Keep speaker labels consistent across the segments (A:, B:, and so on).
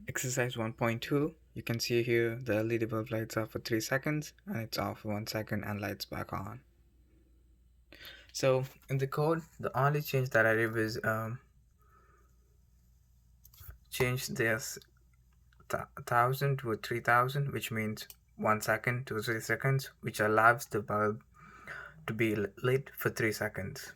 A: Exercise 1.2, you can see here the LED bulb lights up for 3 seconds and it's off for 1 second and lights back on. So in the code, the only change that I did was change this 1000 to 3000, which means 1 second to 3 seconds, which allows the bulb to be lit for 3 seconds.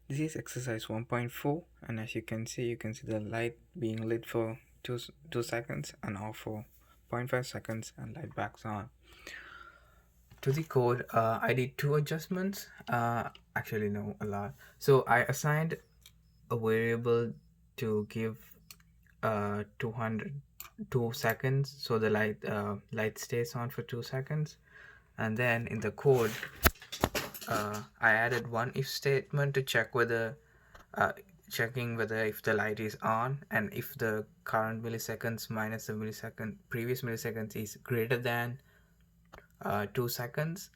A: This is exercise 1.4, and as you can see the light being lit for 2 seconds and off for 0.5 seconds and light backs on. To the code, I did 2 adjustments, actually no, a lot. So I assigned a variable to give 2 seconds, so the light stays on for 2 seconds, and then in the code I added one if statement to check whether checking whether if the light is on and if the current milliseconds minus the previous milliseconds is greater than 2 seconds.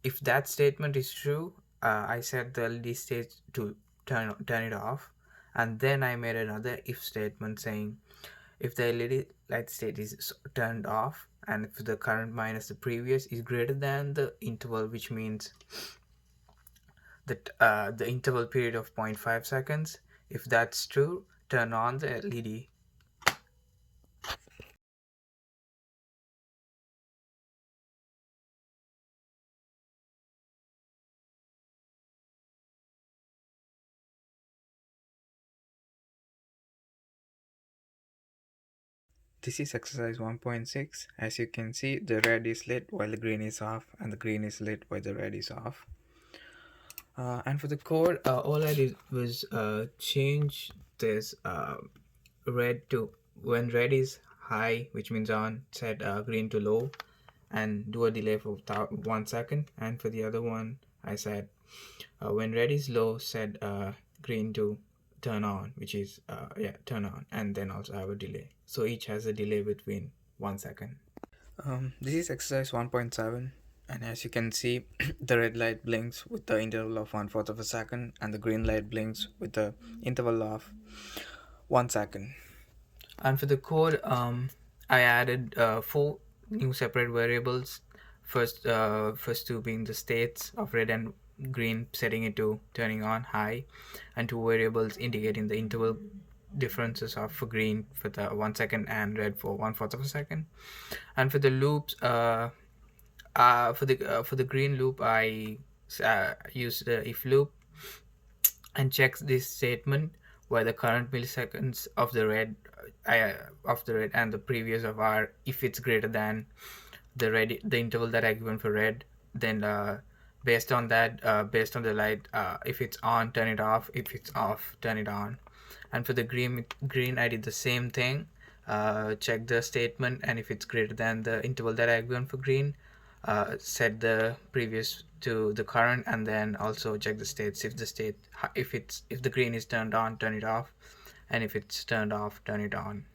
A: If that statement is true, I set the LED state to turn it off, and then I made another if statement saying if the LED light state is turned off and if the current minus the previous is greater than the interval, which means that the interval period of 0.5 seconds, if that's true, turn on the LED. This is exercise 1.6. As you can see, the red is lit while the green is off, and the green is lit while the red is off. And for the code, all I did was change this red to when red is high, which means on, set green to low, and do a delay for 1 second. And for the other one, I said when red is low, set green to turn on, which is turn on, and then also have a delay. So each has a delay between 1 second. This is exercise 1.7, and as you can see the red light blinks with the interval of 1/4 of a second and the green light blinks with the interval of 1 second. And for the code, I added 4 new separate variables. First two being the states of red and green, setting it to turning on high, and 2 variables indicating the interval differences of for green for the 1 second and red for 1/4 of a second. And for the loops, for the green loop, I used the if loop and checks this statement where the current milliseconds of the red and the previous of R, if it's greater than the interval that I given for red, then based on that, based on the light, if it's on, turn it off. If it's off, turn it on. And for the green, I did the same thing. Check the statement, and if it's greater than the interval that I given for green, set the previous to the current, and then also check the states. If the green is turned on, turn it off, and if it's turned off, turn it on.